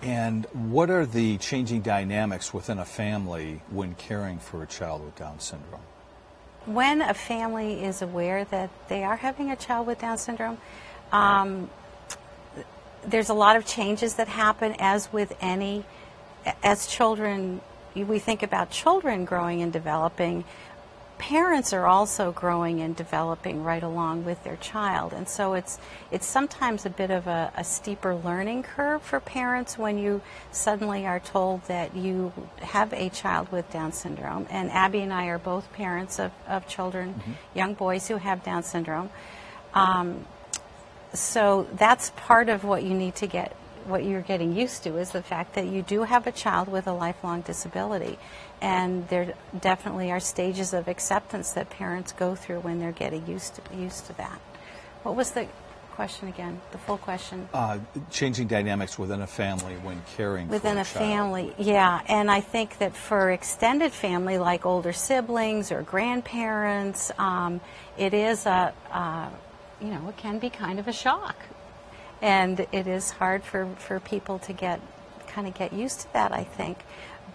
And what are the changing dynamics within a family when caring for a child with Down syndrome? When a family is aware that they are having a child with Down syndrome, there's a lot of changes that happen as children, we think about children growing and developing. Parents are also growing and developing right along with their child, and so it's sometimes a bit of a steeper learning curve for parents when you suddenly are told that you have a child with Down syndrome. And Abby and I are both parents of children, young boys who have Down syndrome. So that's part of what you need to get, what you're getting used to, is the fact that you do have a child with a lifelong disability. And there definitely are stages of acceptance that parents go through when they're getting used to that. What was the question again? The full question? Changing dynamics within a family when caring within for a a child. family, yeah. And I think that for extended family, like older siblings or grandparents, it is it can be kind of a shock. And it is hard for people to get used to that, I think.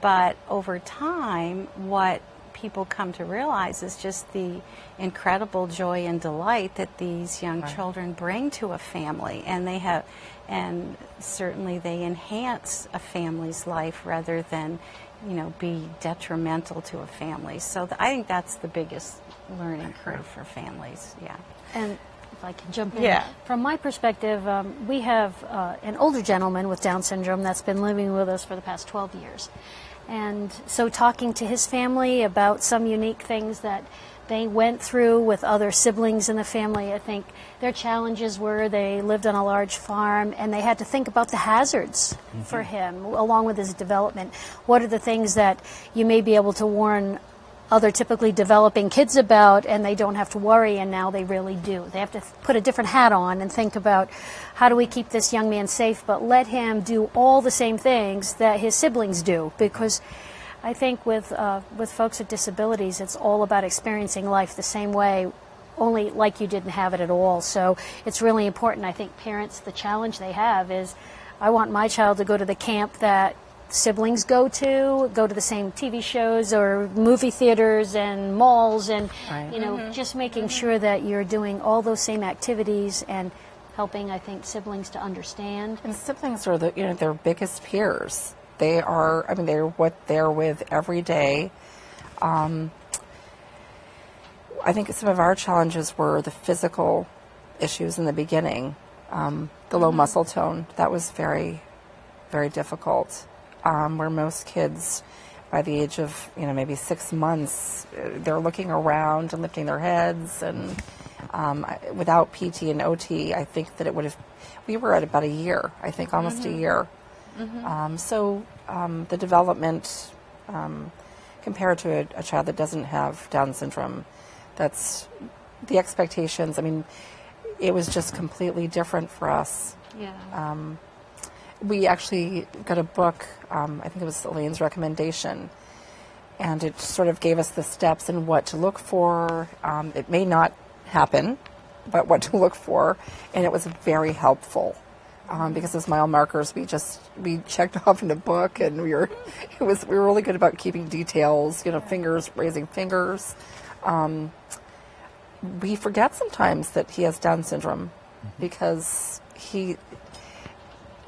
But over time, what people come to realize is just the incredible joy and delight that these young children bring to a family, and certainly they enhance a family's life rather than, be detrimental to a family. So I think that's the biggest learning curve for families. Yeah. And if I can jump in. Yeah. From my perspective, we have an older gentleman with Down syndrome that's been living with us for the past 12 years. And so talking to his family about some unique things that they went through with other siblings in the family, I think their challenges were they lived on a large farm and they had to think about the hazards for him along with his development. What are the things that you may be able to warn other typically developing kids about, and they don't have to worry, and now they really do. They have to put a different hat on and think about how do we keep this young man safe, but let him do all the same things that his siblings do, because I think with folks with disabilities, it's all about experiencing life the same way, only like you didn't have it at all. So it's really important. I think parents, the challenge they have is, I want my child to go to the camp that siblings go to the same TV shows or movie theaters and malls, and just making sure that you're doing all those same activities and helping, I think, siblings to understand. And siblings are their biggest peers. They are, they're what they're with every day. I think some of our challenges were the physical issues in the beginning, the low muscle tone. That was very, very difficult. Where most kids, by the age of maybe 6 months, they're looking around and lifting their heads, and without PT and OT, I think that we were at about a year, I think almost a year. So the development compared to a child that doesn't have Down syndrome, that's the expectations. It was just completely different for us. Yeah. We actually got a book, I think it was Elaine's recommendation, and it sort of gave us the steps and what to look for. It may not happen, but what to look for, and it was very helpful because those mile markers we checked off in the book, and we were really good about keeping details, raising fingers. We forget sometimes that he has Down syndrome because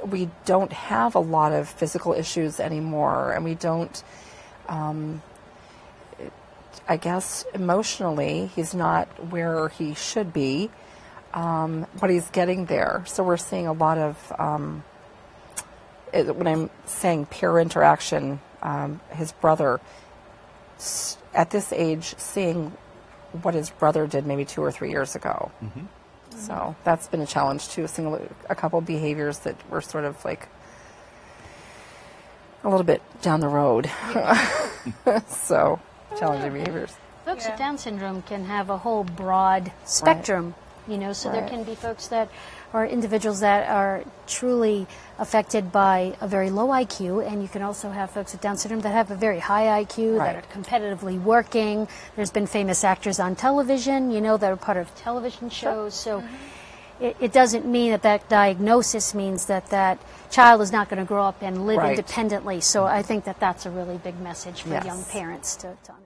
we don't have a lot of physical issues anymore, and we don't, I guess emotionally, he's not where he should be, but he's getting there. So we're seeing a lot of, when I'm saying peer interaction, his brother, at this age, seeing what his brother did maybe 2 or 3 years ago. So that's been a challenge too, seeing a couple of behaviors that were sort of like a little bit down the road. So challenging behaviors. Folks with Down syndrome can have a whole broad spectrum, so there can be folks that are individuals that are truly affected by a very low IQ, and you can also have folks with Down syndrome that have a very high IQ, that are competitively working. There's been famous actors on television, that are part of television shows. So it doesn't mean that that diagnosis means that that child is not going to grow up and live Right. independently. So I think that that's a really big message for Yes. young parents to understand.